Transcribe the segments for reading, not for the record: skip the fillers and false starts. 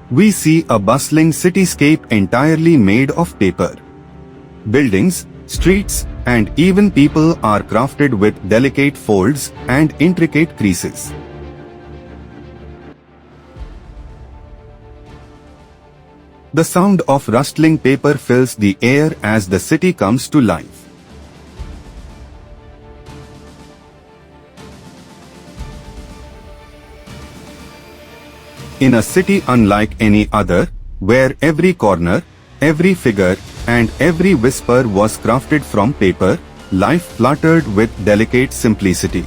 We see a bustling cityscape entirely made of paper. Buildings, streets, and even people are crafted with delicate folds and intricate creases. The sound of rustling paper fills the air as the city comes to life. In a city unlike any other, where every corner, every figure, and every whisper was crafted from paper, life fluttered with delicate simplicity.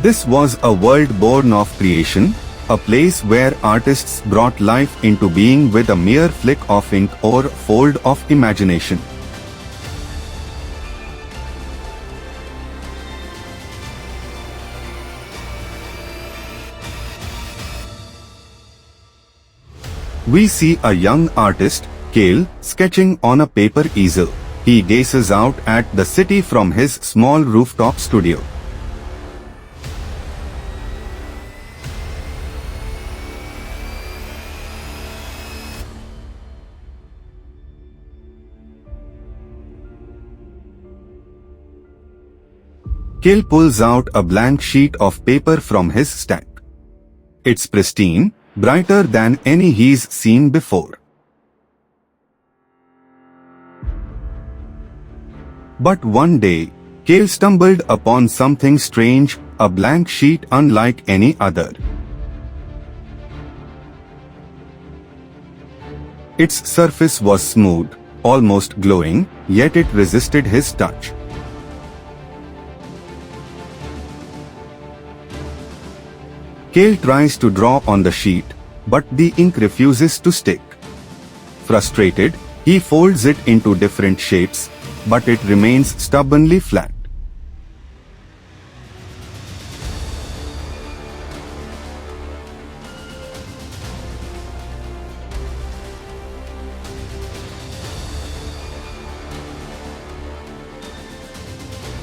This was a world born of creation, a place where artists brought life into being with a mere flick of ink or fold of imagination. We see a young artist, Kale, sketching on a paper easel. He gazes out at the city from his small rooftop studio. Kale pulls out a blank sheet of paper from his stack. It's pristine, brighter than any he's seen before. But one day, Kale stumbled upon something strange, a blank sheet unlike any other. Its surface was smooth, almost glowing, yet it resisted his touch. Kale tries to draw on the sheet, but the ink refuses to stick. Frustrated, he folds it into different shapes, but it remains stubbornly flat.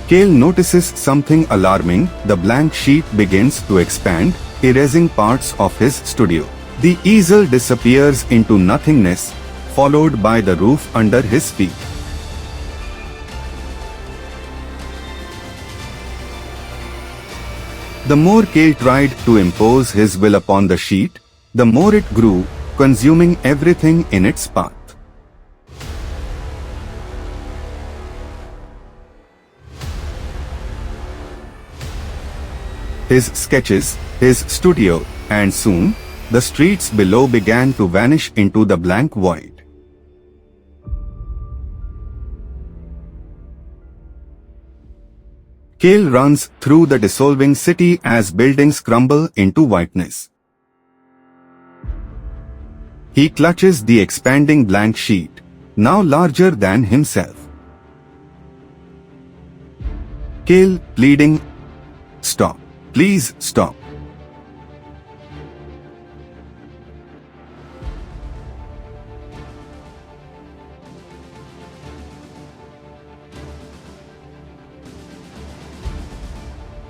Kale notices something alarming. The blank sheet begins to expand, erasing parts of his studio. The easel disappears into nothingness, followed by the roof under his feet. The more Kale tried to impose his will upon the sheet, the more it grew, consuming everything in its path. His sketches, his studio, and soon, the streets below began to vanish into the blank void. Kale runs through the dissolving city as buildings crumble into whiteness. He clutches the expanding blank sheet, now larger than himself. Kale pleading, "Stop. Please stop."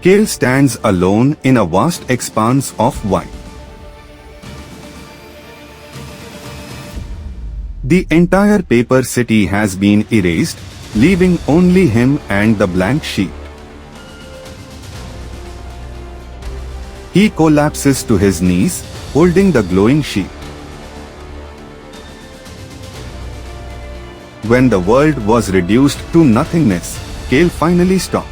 Kale stands alone in a vast expanse of white. The entire paper city has been erased, leaving only him and the blank sheet. He collapses to his knees, holding the glowing sheet. When the world was reduced to nothingness, Kale finally stopped.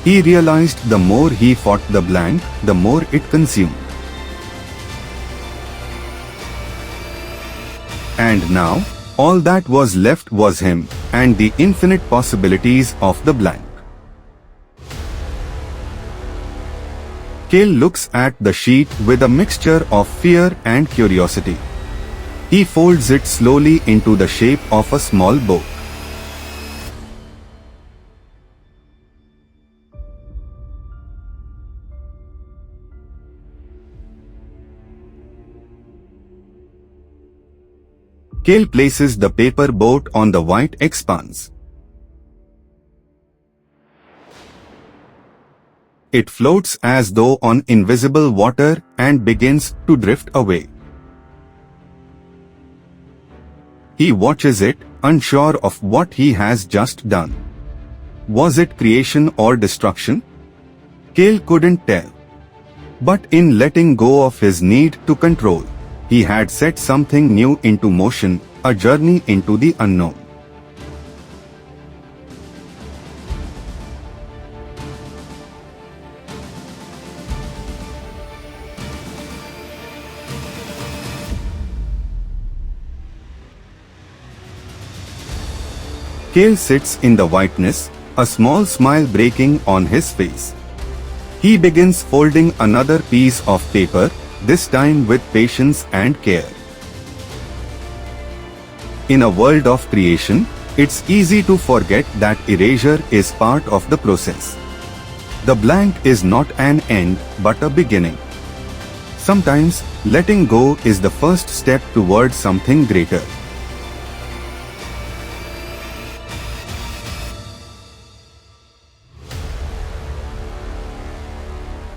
He realized the more he fought the blank, the more it consumed. And now, all that was left was him, and the infinite possibilities of the blank. Cale looks at the sheet with a mixture of fear and curiosity. He folds it slowly into the shape of a small bow. Cale places the paper boat on the white expanse. It floats as though on invisible water and begins to drift away. He watches it, unsure of what he has just done. Was it creation or destruction? Cale couldn't tell. But in letting go of his need to control, he had set something new into motion, a journey into the unknown. Cale sits in the whiteness, a small smile breaking on his face. He begins folding another piece of paper, this time with patience and care. In a world of creation, it's easy to forget that erasure is part of the process. The blank is not an end, but a beginning. Sometimes, letting go is the first step towards something greater.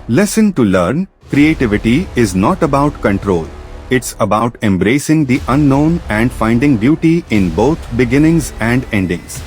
Lesson to learn: creativity is not about control. It's about embracing the unknown and finding beauty in both beginnings and endings.